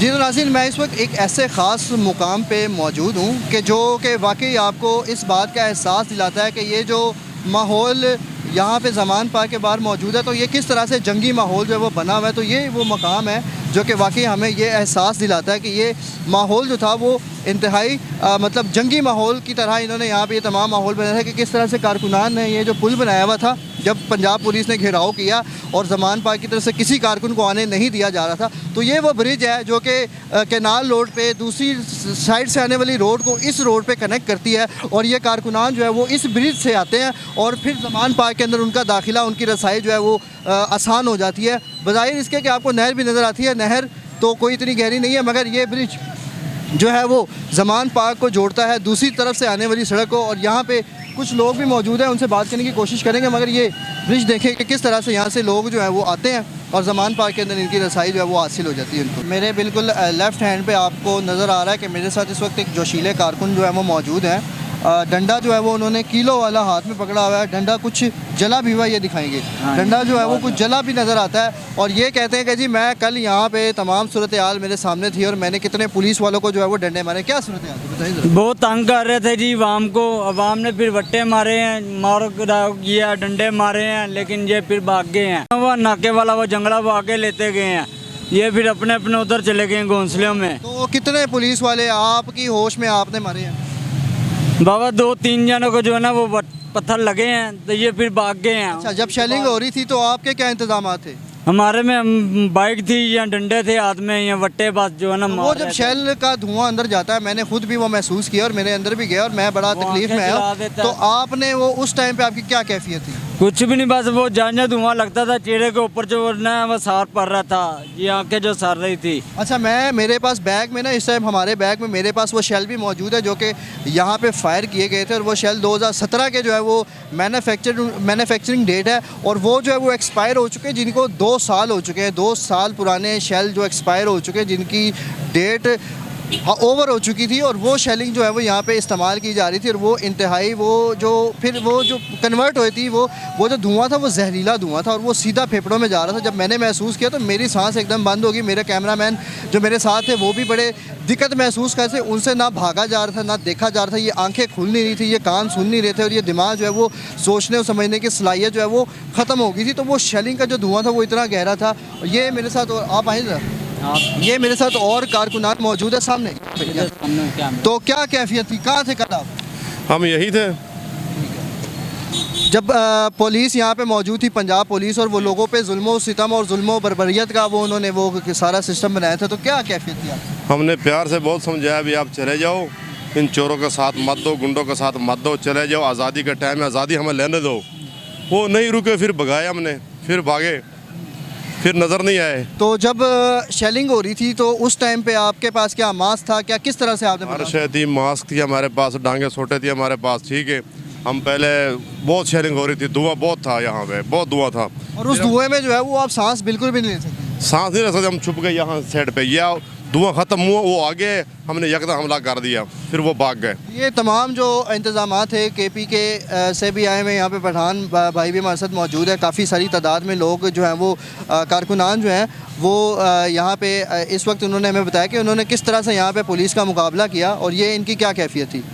जी तो नाज़रीन, मैं इस वक्त एक ऐसे ख़ास मुकाम पे मौजूद हूँ कि जो कि वाकई आपको इस बात का एहसास दिलाता है कि ये जो माहौल यहाँ पे ज़मान पार्क के बाहर मौजूद है, तो ये किस तरह से जंगी माहौल जो है वो बना हुआ है। तो ये वो मकाम है जो कि वाकई हमें ये एहसास दिलाता है कि ये माहौल जो था वो इंतहाई मतलब जंगी माहौल की तरह इन्होंने यहाँ पे ये तमाम माहौल बनाया है कि किस तरह से कारकुनान ने ये जो पुल बनाया हुआ था, जब पंजाब पुलिस ने घेराव किया और ज़मान पार्क की तरफ से किसी कारकुन को आने नहीं दिया जा रहा था, तो ये वो ब्रिज है जो कि कैनाल रोड पे दूसरी साइड से आने वाली रोड को इस रोड पे कनेक्ट करती है। और ये कारकुनान जो है वो इस ब्रिज से आते हैं और फिर ज़मान पार्क के अंदर उनका दाखिला, उनकी रसाई जो है वो आसान हो जाती है। बज़ाहिर इसके कि आपको नहर भी नज़र आती है, नहर तो कोई इतनी गहरी नहीं है, मगर ये ब्रिज जो है वो ज़मान पार्क को जोड़ता है दूसरी तरफ से आने वाली सड़क को। और यहाँ पे कुछ लोग भी मौजूद हैं, उनसे बात करने की कोशिश करेंगे, मगर ये ब्रिज देखें कि किस तरह से यहाँ से लोग जो है वो आते हैं और ज़मान पार्क के अंदर इनकी रसाई जो है वो हासिल हो जाती है इनको। मेरे बिल्कुल लेफ़्ट हैंड पे आपको नज़र आ रहा है कि मेरे साथ इस वक्त एक जोशीले कारकुन जो है वो मौजूद हैं। डंडा जो है वो उन्होंने किलो वाला हाथ में पकड़ा हुआ है। डंडा कुछ जला भी हुआ, ये दिखाएंगे। डंडा जो है वो कुछ जला भी नज़र आता है और ये कहते हैं कि जी मैं कल यहाँ पे तमाम सूरत हाल मेरे सामने थी और मैंने कितने पुलिस वालों को जो है वो डंडे मारे। क्या सूरत हाल बताइए। बहुत तंग कर रहे थे जी आवाम को, आवाम ने फिर वट्टे मारे हैं, मार किया, डंडे मारे हैं, लेकिन ये फिर भाग गए हैं। वो नाके वाला वो जंगला वो आगे लेते गए हैं, ये फिर अपने अपने उधर चले गए घोंसलों में। तो कितने पुलिस वाले आपकी होश में आपने मारे हैं? बाबा 2-3 जनों को जो है ना वो पत्थर लगे हैं, तो ये फिर भाग गए हैं। अच्छा, जब शेलिंग हो रही थी तो आपके क्या इंतजाम थे? हमारे में बाइक थी या डंडे थे हाथ में या वट्टे बस जो है ना। वो जब शेल का धुआं अंदर जाता है, मैंने खुद भी वो महसूस किया और मेरे अंदर भी गया और मैं बड़ा तकलीफ में आया। तो आपने वो उस टाइम पे आपकी क्या कैफियत थी? कुछ भी नहीं, बस वो जान धुआं लगता था चेहरे के ऊपर, जो ना वो सार पड़ रहा था, ये आंखें जो सर रही थी। अच्छा, मेरे पास बैग में ना इस टाइम हमारे बैग में मेरे पास वो शेल भी मौजूद है जो कि यहाँ पे फायर किए गए थे और वो शेल 2017 के जो है वो मैन्युफैक्चरिंग डेट है और वो जो है वो एक्सपायर हो चुके हैं, जिनको 2 साल हो चुके हैं। 2 साल पुराने शेल जो एक्सपायर हो चुके हैं, जिनकी डेट ओवर हो चुकी थी और वो शेलिंग जो है वो यहाँ पे इस्तेमाल की जा रही थी और वो इंतहाई वो जो कन्वर्ट हुई थी वो जो धुआं था वो जहरीला धुआं था और वो सीधा फेफड़ों में जा रहा था। जब मैंने महसूस किया तो मेरी सांस एकदम बंद हो गई। मेरे कैमरामैन जो मेरे साथ थे वो भी बड़े दिक्कत महसूस कर रहे थे, उनसे ना भागा जा रहा था ना देखा जा रहा था। ये आंखें खुल नहीं रही थी, ये कान सुन नहीं रहे थे और ये दिमाग जो है वो सोचने और समझने की सलाहियत जो है वो ख़त्म हो गई थी। तो वो शेलिंग का जो धुआं था वो इतना गहरा था। ये मेरे साथ, आप आए ज़रा, ये मेरे साथ और कारकुनान मौजूद है सामने। तो क्या कैफियत थी, कहाँ थे कल आप? हम यही थे जब पुलिस यहाँ पे मौजूद थी, पंजाब पुलिस, और वो लोगों पे जुल्मो सितम और जुल्मो बर्बरियत का वो उन्होंने वो सारा सिस्टम बनाया था, तो क्या कैफियत थी आपकी? हमने प्यार से बहुत समझाया, भी आप चले जाओ, इन चोरों के साथ मत दो, गुंडों के साथ मत दो, चले जाओ, आज़ादी का टाइम है, आज़ादी हमें लेने दो। वो नहीं रुके, फिर भगाया हमने, फिर भागे, फिर नज़र नहीं आए। तो जब शेलिंग हो रही थी तो उस टाइम पे आपके पास क्या मास्क था, क्या किस तरह से आपने? हमारे शायद ही मास्क थी हमारे पास, डांगे छोटे थी हमारे पास, ठीक है। हम पहले बहुत शेलिंग हो रही थी, धुआं बहुत था यहाँ पे, बहुत धुआं था और उस धुएं में जो है वो आप सांस बिल्कुल भी नहीं ले सकते? सांस नहीं ले सकते, हम छुप गए यहाँ साइड पे, या धुआं ख़त्म हुआ, वो आगे हमने यकदम हमला कर दिया, फिर वो भाग गए। ये तमाम जो इंतजाम थे KP के से भी आए हुए, यहाँ पे पठान भाई भी हमारे साथ मौजूद है। काफ़ी सारी तादाद में लोग जो हैं वो कारकुनान जो हैं वो यहाँ पे इस वक्त उन्होंने हमें बताया कि उन्होंने किस तरह से यहाँ पे पुलिस का मुकाबला किया और ये इनकी क्या कैफियत थी।